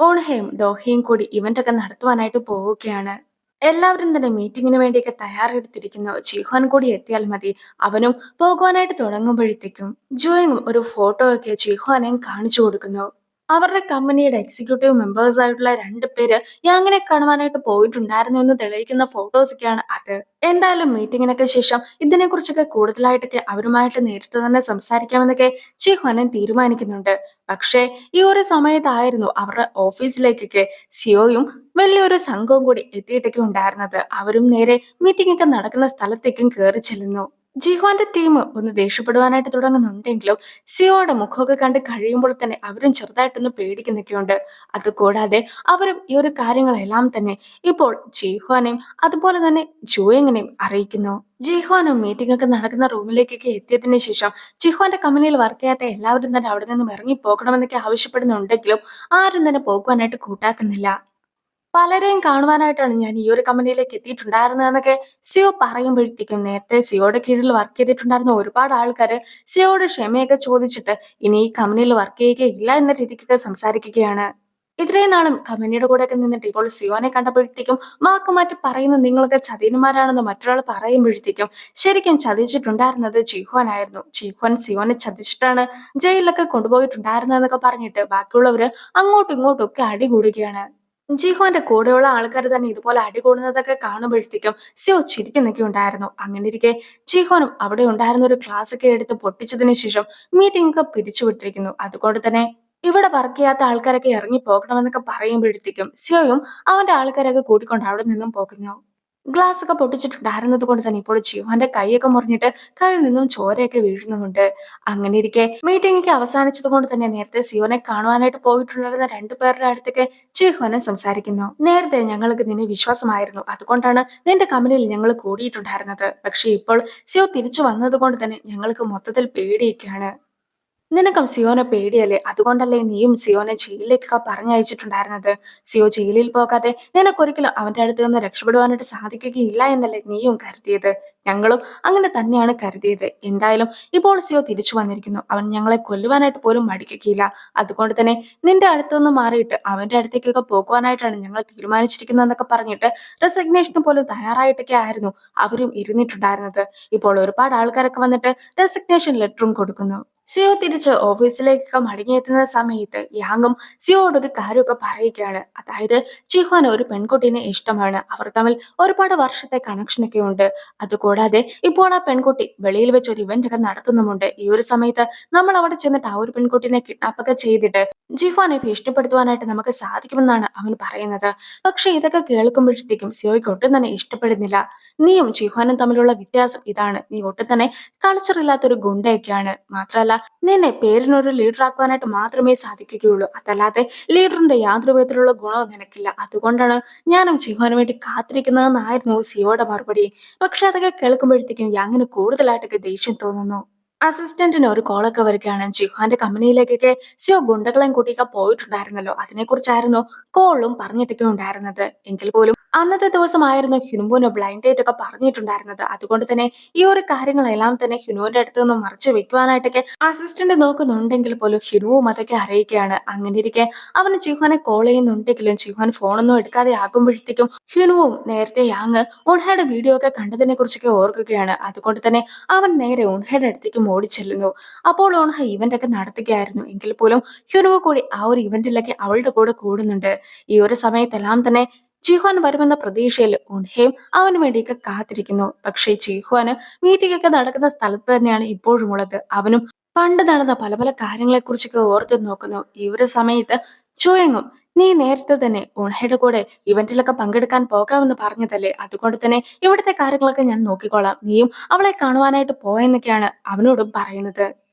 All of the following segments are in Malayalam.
ഓൺഹയും ഡോഹയും കൂടി ഇവന്റ് ഒക്കെ നടത്തുവാനായിട്ട് പോവുകയാണ്. എല്ലാവരും തന്നെ മീറ്റിങ്ങിന് വേണ്ടിയൊക്കെ തയ്യാറെടുത്തിരിക്കുന്നു. ജീഹ്വാൻ കൂടി എത്തിയാൽ മതി. അവനും പോകുവാനായിട്ട് തുടങ്ങുമ്പോഴത്തേക്കും ജുയങ്ങും ഒരു ഫോട്ടോ ഒക്കെ ജീഹ്വാനെയും കാണിച്ചു കൊടുക്കുന്നു. അവരുടെ കമ്പനിയുടെ എക്സിക്യൂട്ടീവ് മെമ്പേഴ്സ് ആയിട്ടുള്ള 2 പേര് യാങ്ങിനെ കാണുവാനായിട്ട് പോയിട്ടുണ്ടായിരുന്നു എന്ന് തെളിയിക്കുന്ന ഫോട്ടോസ് ഒക്കെയാണ് അത്. എന്തായാലും മീറ്റിങ്ങിനൊക്കെ ശേഷം ഇതിനെക്കുറിച്ചൊക്കെ കൂടുതലായിട്ടൊക്കെ അവരുമായിട്ട് നേരിട്ട് തന്നെ സംസാരിക്കാമെന്നൊക്കെ ജിഹ്വാനൻ തീരുമാനിക്കുന്നുണ്ട്. പക്ഷേ ഈ ഒരു സമയത്തായിരുന്നു അവരുടെ ഓഫീസിലേക്കൊക്കെ സിയോയും വലിയൊരു സംഘവും കൂടി എത്തിയിട്ടൊക്കെ ഉണ്ടായിരുന്നത്. അവരും നേരെ മീറ്റിംഗ് ഒക്കെ നടക്കുന്ന സ്ഥലത്തേക്കും കയറി ചെല്ലുന്നു. ജിഹ്വാന്റെ ടീം ഒന്ന് ദേഷ്യപ്പെടുവാനായിട്ട് തുടങ്ങുന്നുണ്ടെങ്കിലും സിയോയുടെ മുഖമൊക്കെ കണ്ട് കഴിയുമ്പോൾ തന്നെ അവരും ചെറുതായിട്ടൊന്ന് പേടിക്കുന്നൊക്കെയുണ്ട്. അതുകൂടാതെ അവരും ഈ ഒരു കാര്യങ്ങളെല്ലാം തന്നെ ഇപ്പോൾ ജിഹ്വാനെയും അതുപോലെ തന്നെ ജൂയിങ്ങിനെയും അറിയിക്കുന്നു. ജിഹ്വാനും മീറ്റിംഗ് ഒക്കെ നടക്കുന്ന റൂമിലേക്കൊക്കെ എത്തിയതിനു ശേഷം ജിഹ്വാന്റെ കമ്പനിയിൽ വർക്ക് ചെയ്യാത്ത എല്ലാവരും തന്നെ അവിടെ നിന്നും ഇറങ്ങി പോകണമെന്നൊക്കെ ആവശ്യപ്പെടുന്നുണ്ടെങ്കിലും ആരും തന്നെ പോകുവാനായിട്ട് കൂട്ടാക്കുന്നില്ല. പലരെയും കാണുവാനായിട്ടാണ് ഞാൻ ഈ ഒരു കമ്പനിയിലേക്ക് എത്തിയിട്ടുണ്ടായിരുന്നതെന്നൊക്കെ സിഒ പറയുമ്പോഴത്തേക്കും നേരത്തെ സിഒയുടെ കീഴിൽ വർക്ക് ചെയ്തിട്ടുണ്ടായിരുന്ന ഒരുപാട് ആൾക്കാര് സിഒയുടെ ക്ഷമയൊക്കെ ചോദിച്ചിട്ട് ഇനി ഈ കമ്പനിയിൽ വർക്ക് ചെയ്യുകയില്ല എന്ന രീതിക്കൊക്കെ സംസാരിക്കുകയാണ്. ഇത്രയും നാളും കമ്പനിയുടെ കൂടെയൊക്കെ നിന്നിട്ട് ഇപ്പോൾ സിയോനെ കണ്ടപ്പോഴത്തേക്കും വാക്കുമാറ്റി പറയുന്ന നിങ്ങളൊക്കെ ചതിയന്മാരാണെന്ന് മറ്റൊരാൾ പറയുമ്പോഴത്തേക്കും ശരിക്കും ചതിച്ചിട്ടുണ്ടായിരുന്നത് ജിഹ്വാൻ ആയിരുന്നു. ജിഹ്വാൻ സിയോനെ ചതിച്ചിട്ടാണ് ജയിലിലൊക്കെ കൊണ്ടുപോയിട്ടുണ്ടായിരുന്നതെന്നൊക്കെ പറഞ്ഞിട്ട് ബാക്കിയുള്ളവര് അങ്ങോട്ടും ഇങ്ങോട്ടും ഒക്കെ അടികൂടുകയാണ്. ജിഹോന്റെ കൂടെയുള്ള ആൾക്കാർ തന്നെ ഇതുപോലെ അടികൂടുന്നതൊക്കെ കാണുമ്പോഴത്തേക്കും സിയോ ചിരിക്കുന്നൊക്കെ ഉണ്ടായിരുന്നു. അങ്ങനെ ഇരിക്കെ ജിഹോനും അവിടെ ഉണ്ടായിരുന്ന ഒരു ക്ലാസ് ഒക്കെ എടുത്ത് പൊട്ടിച്ചതിന് ശേഷം മീറ്റിംഗ് ഒക്കെ പിരിച്ചുവിട്ടിരിക്കുന്നു. അതുകൊണ്ട് തന്നെ ഇവിടെ വർക്ക് ചെയ്യാത്ത ആൾക്കാരൊക്കെ ഇറങ്ങി പോകണമെന്നൊക്കെ പറയുമ്പോഴത്തേക്കും സിയോയും അവന്റെ ആൾക്കാരൊക്കെ കൂട്ടിക്കൊണ്ട് അവിടെ നിന്നും പോകുന്നു. ഗ്ലാസ് ഒക്കെ പൊട്ടിച്ചിട്ടുണ്ടായിരുന്നത് കൊണ്ട് തന്നെ ഇപ്പോൾ ജിഹോന്റെ കൈയൊക്കെ മുറിഞ്ഞിട്ട് കയ്യിൽ നിന്നും ചോരയൊക്കെ വീഴുന്നുമുണ്ട്. അങ്ങനെ ഇരിക്കെ മീറ്റിംഗ് ഒക്കെ അവസാനിച്ചത് കൊണ്ട് തന്നെ നേരത്തെ സിയോനെ കാണുവാനായിട്ട് പോയിട്ടുണ്ടായിരുന്ന 2 പേരുടെ അടുത്തേക്ക് ജിഹോനെ സംസാരിക്കുന്നു. നേരത്തെ ഞങ്ങൾക്ക് നിന്നെ വിശ്വാസമായിരുന്നു, അതുകൊണ്ടാണ് നിന്റെ കമ്പനിയിൽ ഞങ്ങൾ കൂടിയിട്ടുണ്ടായിരുന്നത്. പക്ഷെ ഇപ്പോൾ സിയോ തിരിച്ചു വന്നത് കൊണ്ട് തന്നെ ഞങ്ങൾക്ക് മൊത്തത്തിൽ പേടിയൊക്കെയാണ്. നിനക്കും സിയോനെ പേടിയല്ലേ? അതുകൊണ്ടല്ലേ നീയും സിയോനെ ജയിലിലേക്കൊക്കെ പറഞ്ഞയച്ചിട്ടുണ്ടായിരുന്നത്. സിയോ ജയിലിൽ പോകാതെ നിനക്കൊരിക്കലും അവന്റെ അടുത്ത് നിന്ന് രക്ഷപ്പെടുവാനായിട്ട് സാധിക്കുകയില്ല എന്നല്ലേ നീയും കരുതിയത്. ഞങ്ങളും അങ്ങനെ തന്നെയാണ് കരുതിയത്. എന്തായാലും ഇപ്പോൾ സിയോ തിരിച്ചു വന്നിരിക്കുന്നു. അവൻ ഞങ്ങളെ കൊല്ലുവാനായിട്ട് പോലും മടിക്കുകയില്ല. അതുകൊണ്ട് തന്നെ നിന്റെ അടുത്ത് നിന്ന് മാറിയിട്ട് അവന്റെ അടുത്തേക്കൊക്കെ പോകുവാനായിട്ടാണ് ഞങ്ങൾ തീരുമാനിച്ചിരിക്കുന്നതെന്നൊക്കെ പറഞ്ഞിട്ട് റെസിഗ്നേഷന് പോലും തയ്യാറായിട്ടൊക്കെ ആയിരുന്നു അവരും ഇരുന്നിട്ടുണ്ടായിരുന്നത്. ഇപ്പോൾ ഒരുപാട് ആൾക്കാരൊക്കെ വന്നിട്ട് റെസിഗ്നേഷൻ ലെറ്ററും കൊടുക്കുന്നു. സിയോ തിരിച്ച് ഓഫീസിലേക്കൊക്കെ മടങ്ങിയെത്തുന്ന സമയത്ത് യാങ്ങും സിയോയോട് ഒരു കാര്യമൊക്കെ പറയുകയാണ്. അതായത് ജിഹ്വാന് ഒരു പെൺകുട്ടീനെ ഇഷ്ടമാണ്. അവർ തമ്മിൽ ഒരുപാട് വർഷത്തെ കണക്ഷനൊക്കെ ഉണ്ട്. അതുകൂടാതെ ഇപ്പോൾ ആ പെൺകുട്ടി വെളിയിൽ വെച്ച് ഒരു ഇവന്റ് ഒക്കെ നടത്തുന്നുമുണ്ട്. ഈ ഒരു സമയത്ത് നമ്മൾ അവിടെ ചെന്നിട്ട് ആ ഒരു പെൺകുട്ടീനെ കിഡ്നാപ്പ് ഒക്കെ ചെയ്തിട്ട് ജിഹ്വാനെ ഭീഷണിപ്പെടുത്തുവാനായിട്ട് നമുക്ക് സാധിക്കുമെന്നാണ് അവൻ പറയുന്നത്. പക്ഷെ ഇതൊക്കെ കേൾക്കുമ്പോഴത്തേക്കും സിയോയ്ക്ക് ഒട്ടും തന്നെ ഇഷ്ടപ്പെടുന്നില്ല. നീയും ജിഹ്വാനും തമ്മിലുള്ള വ്യത്യാസം ഇതാണ്. നീ ഒട്ടും തന്നെ കൾച്ചർ ഇല്ലാത്തൊരു ഗുണ്ടയൊക്കെയാണ്. മാത്രമല്ല നിന്നെ പേരിനൊരു ലീഡർ ആക്കുവാനായിട്ട് മാത്രമേ സാധിക്കുകയുള്ളൂ. അതല്ലാതെ ലീഡറിന്റെ യാതൊരു വിധത്തിലുള്ള ഗുണവും നിനക്കില്ല. അതുകൊണ്ടാണ് ഞാനും ജിഹ്വാന് വേണ്ടി കാത്തിരിക്കുന്നതെന്നായിരുന്നു സിയോയുടെ മറുപടി. പക്ഷെ അതൊക്കെ കേൾക്കുമ്പോഴത്തേക്കും യാങ്ങിന് കൂടുതലായിട്ടൊക്കെ ദേഷ്യം തോന്നുന്നു. അസിസ്റ്റന്റിന് ഒരു കോളൊക്കെ വരികയാണ്. ജിഹ്വാന്റെ കമ്പനിയിലേക്കൊക്കെ സിയോ ഗുണ്ടകളെയും കൂട്ടിയൊക്കെ പോയിട്ടുണ്ടായിരുന്നല്ലോ. അതിനെക്കുറിച്ചായിരുന്നു കോളും പറഞ്ഞിട്ടൊക്കെ ഉണ്ടായിരുന്നത്. എങ്കിൽ പോലും അന്നത്തെ ദിവസമായിരുന്നു ഹ്യുൻബുന് ബ്ലൈൻഡ് ഡേറ്റ് ഒക്കെ പറഞ്ഞിട്ടുണ്ടായിരുന്നത്. അതുകൊണ്ട് തന്നെ ഈ ഒരു കാര്യങ്ങളെല്ലാം തന്നെ ഹ്യുനുവിന്റെ അടുത്ത് നിന്ന് മറച്ചു വെക്കുവാനായിട്ടൊക്കെ അസിസ്റ്റന്റ് നോക്കുന്നുണ്ടെങ്കിൽ പോലും ഹ്യുനുവും അതൊക്കെ അറിയിക്കുകയാണ്. അങ്ങനെ ഇരിക്കെ അവന് ജിഹ്വാനെ കോൾ ചെയ്യുന്നുണ്ടെങ്കിലും ജിഹ്വാൻ ഫോണൊന്നും എടുക്കാതെ ആകുമ്പോഴത്തേക്കും ഹ്യുനുവും നേരത്തെ യാങ് ഉൺഹയുടെ വീഡിയോ ഒക്കെ കണ്ടതിനെ കുറിച്ചൊക്കെ ഓർക്കുകയാണ്. അതുകൊണ്ട് തന്നെ അവൻ നേരെ ഉൺഹയുടെ അടുത്തേക്ക് ഓടിച്ചെല്ലുന്നു. അപ്പോൾ ഉൺഹ ഇവന്റ് ഒക്കെ നടത്തുകയായിരുന്നു. എങ്കിൽ പോലും ഹ്യുനുവ് കൂടി ആ ഒരു ഇവന്റിലൊക്കെ അവളുടെ കൂടെ കൂടുന്നുണ്ട്. ഈ ഒരു സമയത്തെല്ലാം തന്നെ ജിഹ്വാൻ വരുമെന്ന പ്രതീക്ഷയിൽ ഉൺഹയും അവന് വേണ്ടിയൊക്കെ കാത്തിരിക്കുന്നു. പക്ഷേ ജിഹ്വാന് മീറ്റിംഗ് ഒക്കെ നടക്കുന്ന സ്ഥലത്ത് തന്നെയാണ് ഇപ്പോഴും ഉള്ളത്. അവനും പണ്ട് നടന്ന പല പല കാര്യങ്ങളെ കുറിച്ചൊക്കെ ഓർത്തു നോക്കുന്നു. ഈ ഒരു സമയത്ത് ചുയങ്ങും നീ നേരത്തെ തന്നെ ഉൺഹയുടെ കൂടെ ഇവന്റിലൊക്കെ പങ്കെടുക്കാൻ പോകാമെന്ന് പറഞ്ഞതല്ലേ, അതുകൊണ്ട് തന്നെ ഇവിടുത്തെ കാര്യങ്ങളൊക്കെ ഞാൻ നോക്കിക്കോളാം, നീയും അവളെ കാണുവാനായിട്ട് പോയെന്നൊക്കെയാണ് അവനോടും പറയുന്നത്.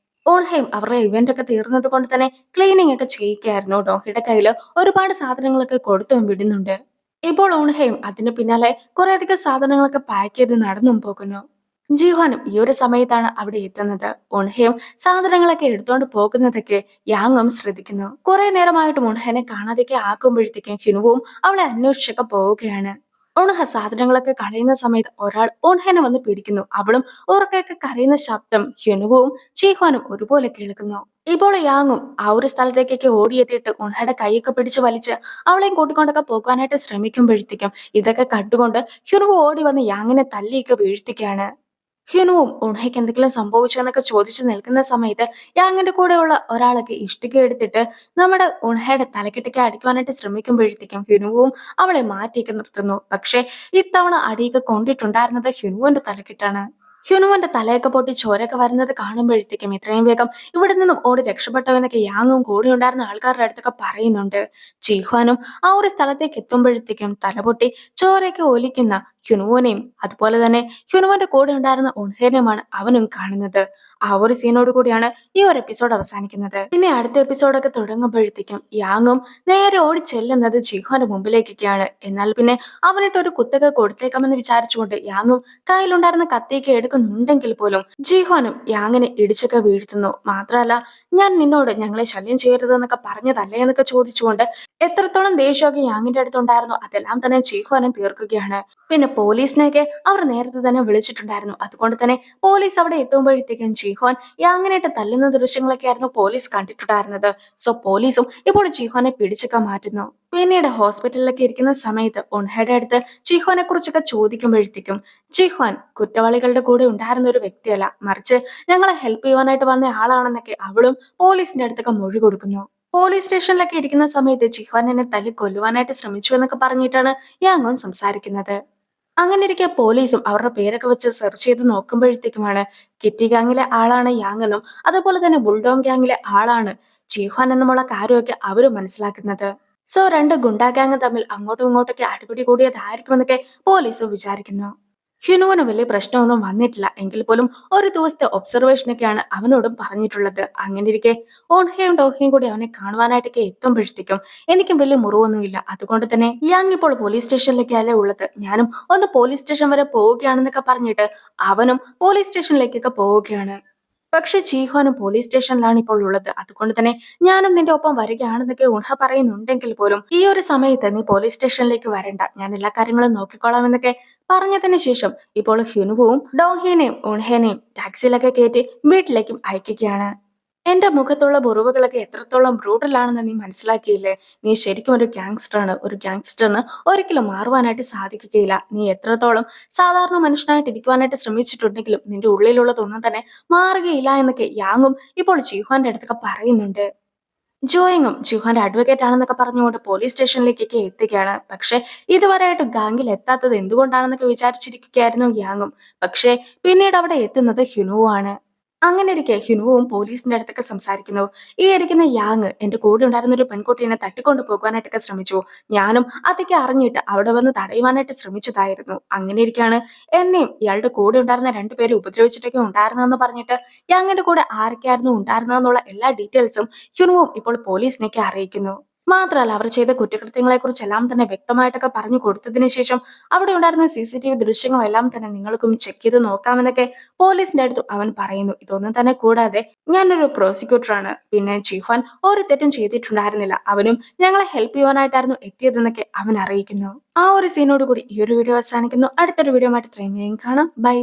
ഓൺഹെയും അവരുടെ ഇവന്റ് ഒക്കെ തീർന്നത് കൊണ്ട് തന്നെ ക്ലീനിങ് ഒക്കെ ചെയ്യിക്കായിരുന്നു. ഡോഹിയുടെ കയ്യിൽ ഒരുപാട് സാധനങ്ങളൊക്കെ കൊടുത്തും വിടുന്നുണ്ട്. ഇപ്പോൾ ഓൺഹെയും അതിന് പിന്നാലെ കുറെ അധികം സാധനങ്ങളൊക്കെ പാക്ക് ചെയ്ത് നടന്നും പോകുന്നു. ജിഹ്വാനും ഈ ഒരു സമയത്താണ് അവിടെ എത്തുന്നത്. ഓൺഹെയും സാധനങ്ങളൊക്കെ എടുത്തോണ്ട് പോകുന്നതൊക്കെ യാങ്ങും ശ്രദ്ധിക്കുന്നു. കുറെ നേരമായിട്ട് ഓൺഹെനെ കാണാതെയൊക്കെ ആക്കുമ്പോഴത്തേക്കും ഹിനുവും അവളെ അന്വേഷിച്ചൊക്കെ പോവുകയാണ്. ഉൺഹ സാധനങ്ങളൊക്കെ കളയുന്ന സമയത്ത് ഒരാൾ ഉൺഹനെ വന്ന് പിടിക്കുന്നു. അവളും ഉറക്കെയൊക്കെ കരയുന്ന ശബ്ദം ഹ്യുനുവും ചീഹ്വാനും ഒരുപോലെ കേൾക്കുന്നു. ഇപ്പോൾ യാങ്ങും ആ ഒരു സ്ഥലത്തേക്കൊക്കെ ഓടിയെത്തിയിട്ട് ഉൺഹയുടെ കൈയൊക്കെ പിടിച്ച് വലിച്ച് അവളെയും കൂട്ടിക്കൊണ്ടൊക്കെ പോകാനായിട്ട് ശ്രമിക്കുമ്പോഴത്തേക്കും ഇതൊക്കെ കണ്ടുകൊണ്ട് ഹ്യുനുവ് ഓടി വന്ന് യാങ്ങിനെ തല്ലിയൊക്കെ വീഴ്ത്തിക്കുകയാണ്. ഹ്യുനുവും ഉൺഹയ്ക്ക് എന്തെങ്കിലും സംഭവിച്ചോ എന്നൊക്കെ ചോദിച്ചു നിൽക്കുന്ന സമയത്ത് യാങ്ങിന്റെ കൂടെയുള്ള ഒരാളൊക്കെ ഇഷ്ടിക എടുത്തിട്ട് നമ്മുടെ ഉൺഹയുടെ തലക്കെട്ടൊക്കെ അടിക്കുവാനായിട്ട് ശ്രമിക്കുമ്പോഴത്തേക്കും ഹ്യുനുവും അവളെ മാറ്റിയൊക്കെ നിർത്തുന്നു. പക്ഷെ ഇത്തവണ അടിയൊക്കെ കൊണ്ടിട്ടുണ്ടായിരുന്നത് ഹ്യുനുവിന്റെ തലക്കെട്ടാണ്. ഹ്യുനുവിന്റെ തലയൊക്കെ പൊട്ടി ചോരയൊക്കെ വരുന്നത് കാണുമ്പോഴത്തേക്കും ഇത്രയും വേഗം ഇവിടെ നിന്നും ഓടി രക്ഷപ്പെട്ടോ എന്നൊക്കെ യാങ്ങും കൂടെ ഉണ്ടായിരുന്ന ആൾക്കാരുടെ അടുത്തൊക്കെ പറയുന്നുണ്ട്. ചീഹ്വാനും ആ ഒരു സ്ഥലത്തേക്ക് എത്തുമ്പോഴത്തേക്കും തലപൊട്ടി ചോരയൊക്കെ ഒലിക്കുന്ന ഹ്യുനുവിനെയും അതുപോലെ തന്നെ ഹ്യുനുവിന്റെ കൂടെ ഉണ്ടായിരുന്ന ഉൺഹേനെയുമാണ് അവനും കാണുന്നത്. ആ ഒരു സീനോട് കൂടിയാണ് ഈ ഒരു എപ്പിസോഡ് അവസാനിക്കുന്നത്. പിന്നെ അടുത്ത എപ്പിസോഡൊക്കെ തുടങ്ങുമ്പോഴത്തേക്കും യാങ്ങും നേരെ ഓടി ചെല്ലുന്നത് ജിഹ്വാന്റെ മുമ്പിലേക്കൊക്കെയാണ്. എന്നാൽ പിന്നെ അവനിട്ട് ഒരു കുത്തൊക്കെ കൊടുത്തേക്കാമെന്ന് വിചാരിച്ചുകൊണ്ട് യാങ്ങും കയ്യിലുണ്ടായിരുന്ന കത്തിയൊക്കെ എടുക്കുന്നുണ്ടെങ്കിൽ പോലും ജിഹ്വാനും യാങ്ങിനെ ഇടിച്ചൊക്കെ വീഴ്ത്തുന്നു. മാത്രമല്ല ഞാൻ നിന്നോട് ഞങ്ങളെ ശല്യം ചെയ്യരുത് എന്നൊക്കെ പറഞ്ഞതല്ലേ എന്നൊക്കെ ചോദിച്ചുകൊണ്ട് എത്രത്തോളം ദേഷ്യമൊക്കെ യാങ്ങിന്റെ അടുത്തുണ്ടായിരുന്നോ അതെല്ലാം തന്നെ ജിഹ്വാനും തീർക്കുകയാണ്. പിന്നെ പോലീസിനെയൊക്കെ അവർ നേരത്തെ തന്നെ വിളിച്ചിട്ടുണ്ടായിരുന്നു. അതുകൊണ്ട് തന്നെ പോലീസ് അവിടെ എത്തുമ്പോഴത്തേക്കും ജിഹ്വാൻ യാങ്ങിനായിട്ട് തല്ലുന്ന ദൃശ്യങ്ങളൊക്കെ ആയിരുന്നു പോലീസ് കണ്ടിട്ടുണ്ടായിരുന്നത്. സോ പോലീസും ഇപ്പോൾ ജിഹ്വാനെ പിടിച്ചൊക്കെ മാറ്റുന്നു. പിന്നീട് ഹോസ്പിറ്റലിലൊക്കെ ഇരിക്കുന്ന സമയത്ത് ഉൺഹയുടെ അടുത്ത് ജിഹ്വാനെ കുറിച്ചൊക്കെ ചോദിക്കുമ്പോഴത്തേക്കും ജിഹ്വാൻ കുറ്റവാളികളുടെ കൂടെ ഉണ്ടായിരുന്ന ഒരു വ്യക്തിയല്ല, മറിച്ച് ഞങ്ങളെ ഹെൽപ്പ് ചെയ്യുവാനായിട്ട് വന്ന ആളാണെന്നൊക്കെ അവളും പോലീസിന്റെ അടുത്തൊക്കെ മൊഴി കൊടുക്കുന്നു. പോലീസ് സ്റ്റേഷനിലൊക്കെ ഇരിക്കുന്ന സമയത്ത് ജിഹ്വാൻ എന്നെ തല്ലി കൊല്ലുവാനായിട്ട് ശ്രമിച്ചു എന്നൊക്കെ പറഞ്ഞിട്ടാണ് യാങ്ങോൻ സംസാരിക്കുന്നത്. അങ്ങനെ ഇരിക്കെ പോലീസും അവരുടെ പേരൊക്കെ വെച്ച് സെർച്ച് ചെയ്ത് നോക്കുമ്പോഴത്തേക്കുമാണ് കിറ്റി ഗാങ്ങിലെ ആളാണ് യാങ് എന്നും അതുപോലെ തന്നെ ബുൾഡോങ് ഗാങ്ങിലെ ആളാണ് ചീഹ്വാൻ എന്നുമുള്ള കാര്യമൊക്കെ അവരും മനസ്സിലാക്കുന്നത്. സോ രണ്ട് ഗുണ്ടാ ഗാങ് തമ്മിൽ അങ്ങോട്ടും ഇങ്ങോട്ടൊക്കെ അടിപിടി കൂടിയതായിരിക്കുമെന്നൊക്കെ പോലീസും വിചാരിക്കുന്നു. ഹ്യുനുവിന് വലിയ പ്രശ്നമൊന്നും വന്നിട്ടില്ല എങ്കിൽ പോലും ഒരു ദിവസത്തെ ഒബ്സർവേഷനൊക്കെയാണ് അവനോടും പറഞ്ഞിട്ടുള്ളത്. അങ്ങനെ ഇരിക്കെ ഓൺഹയും ഡോഹയും കൂടി അവനെ കാണുവാനായിട്ടൊക്കെ എത്തുമ്പോഴത്തേക്കും എനിക്കും വലിയ മുറിവൊന്നുമില്ല. അതുകൊണ്ട് തന്നെ യാങ് ഇപ്പോൾ പോലീസ് സ്റ്റേഷനിലേക്കല്ലേ ഉള്ളത്, ഞാനും ഒന്ന് പോലീസ് സ്റ്റേഷൻ വരെ പോവുകയാണെന്നൊക്കെ പറഞ്ഞിട്ട് അവനും പോലീസ് സ്റ്റേഷനിലേക്കൊക്കെ പോവുകയാണ്. പക്ഷെ ചീഹ്വാനും പോലീസ് സ്റ്റേഷനിലാണ് ഇപ്പോൾ ഉള്ളത്. അതുകൊണ്ട് തന്നെ ഞാനും നിന്റെ ഒപ്പം വരികയാണെന്നൊക്കെ ഉൺഹ പറയുന്നുണ്ടെങ്കിൽ പോലും ഈ ഒരു സമയത്ത് നീ പോലീസ് സ്റ്റേഷനിലേക്ക് വരണ്ട, ഞാൻ എല്ലാ കാര്യങ്ങളും നോക്കിക്കോളാം എന്നൊക്കെ പറഞ്ഞതിന് ശേഷം ഇപ്പോൾ ഹ്യുനുവും ഡോഹേനെയും ഉൺഹേനെയും ടാക്സിയിലൊക്കെ കയറ്റി വീട്ടിലേക്കും അയക്കുകയാണ്. എന്റെ മുഖത്തുള്ള മുറിവുകളൊക്കെ എത്രത്തോളം ബ്രൂട്ടലാണെന്ന് നീ മനസ്സിലാക്കിയില്ലേ? നീ ശരിക്കും ഒരു ഗാങ്സ്റ്റർ ആണ്. ഒരു ഗാങ്സ്റ്ററിന് ഒരിക്കലും മാറുവാനായിട്ട് സാധിക്കുകയില്ല. നീ എത്രത്തോളം സാധാരണ മനുഷ്യനായിട്ട് ഇരിക്കുവാനായിട്ട് ശ്രമിച്ചിട്ടുണ്ടെങ്കിലും നിന്റെ ഉള്ളിലുള്ളതൊന്നും തന്നെ മാറുകയില്ല എന്നൊക്കെ യാങ്ങും ഇപ്പോൾ ജിഹ്വാന്റെ അടുത്തൊക്കെ പറയുന്നുണ്ട്. ജോയിങ്ങും ജിഹ്വാന്റെ അഡ്വക്കേറ്റ് ആണെന്നൊക്കെ പറഞ്ഞുകൊണ്ട് പോലീസ് സ്റ്റേഷനിലേക്കൊക്കെ എത്തുകയാണ്. പക്ഷെ ഇതുവരെയായിട്ട് ഗാംഗിൽ എത്താത്തത് എന്തുകൊണ്ടാണെന്നൊക്കെ വിചാരിച്ചിരിക്കുകയായിരുന്നു യാങ്ങും. പക്ഷെ പിന്നീട് അവിടെ എത്തുന്നത് ഹ്യുനുവാണ്. അങ്ങനെ ഇരിക്കെ ഹ്യുനുവും പോലീസിന്റെ അടുത്തൊക്കെ സംസാരിക്കുന്നു. ഈ ഇരിക്കുന്ന യാങ് എന്റെ കൂടെ ഉണ്ടായിരുന്ന ഒരു പെൺകുട്ടീനെ തട്ടിക്കൊണ്ടു പോകാനായിട്ടൊക്കെ ശ്രമിച്ചു. ഞാനും അതൊക്കെ അറിഞ്ഞിട്ട് അവിടെ വന്ന് തടയുവാനായിട്ട് ശ്രമിച്ചതായിരുന്നു. അങ്ങനെ ഇരിക്കാണ് എന്നെയും ഇയാളുടെ കൂടെ ഉണ്ടായിരുന്ന രണ്ടുപേരെ ഉപദ്രവിച്ചിട്ടൊക്കെ ഉണ്ടായിരുന്നെന്ന് പറഞ്ഞിട്ട് യാങ്ങിന്റെ കൂടെ ആരൊക്കെയായിരുന്നു ഉണ്ടായിരുന്നതെന്നുള്ള എല്ലാ ഡീറ്റെയിൽസും ഹ്യുനുവും ഇപ്പോൾ പോലീസിനെയൊക്കെ അറിയിക്കുന്നു. മാത്രമല്ല അവർ ചെയ്ത കുറ്റകൃത്യങ്ങളെ കുറിച്ചെല്ലാം തന്നെ വ്യക്തമായിട്ടൊക്കെ പറഞ്ഞു കൊടുത്തതിന് ശേഷം അവിടെ ഉണ്ടായിരുന്ന CCTV ദൃശ്യങ്ങളെല്ലാം തന്നെ നിങ്ങൾക്കും ചെക്ക് ചെയ്ത് നോക്കാമെന്നൊക്കെ പോലീസിന്റെ അടുത്ത് അവൻ പറയുന്നു. ഇതൊന്നും തന്നെ കൂടാതെ ഞാനൊരു പ്രോസിക്യൂട്ടറാണ്, പിന്നെ ചീഫാൻ ഒരു തെറ്റും ചെയ്തിട്ടുണ്ടായിരുന്നില്ല, അവനും ഞങ്ങളെ ഹെൽപ്പ് ചെയ്യുവാനായിട്ടായിരുന്നു എത്തിയതെന്നൊക്കെ അവൻ അറിയിക്കുന്നു. ആ ഒരു സീനോട് കൂടി ഈ ഒരു വീഡിയോ അവസാനിക്കുന്നു. അടുത്തൊരു വീഡിയോ ആയിട്ട് ഇത്രയും വേഗം കാണാം. ബൈ.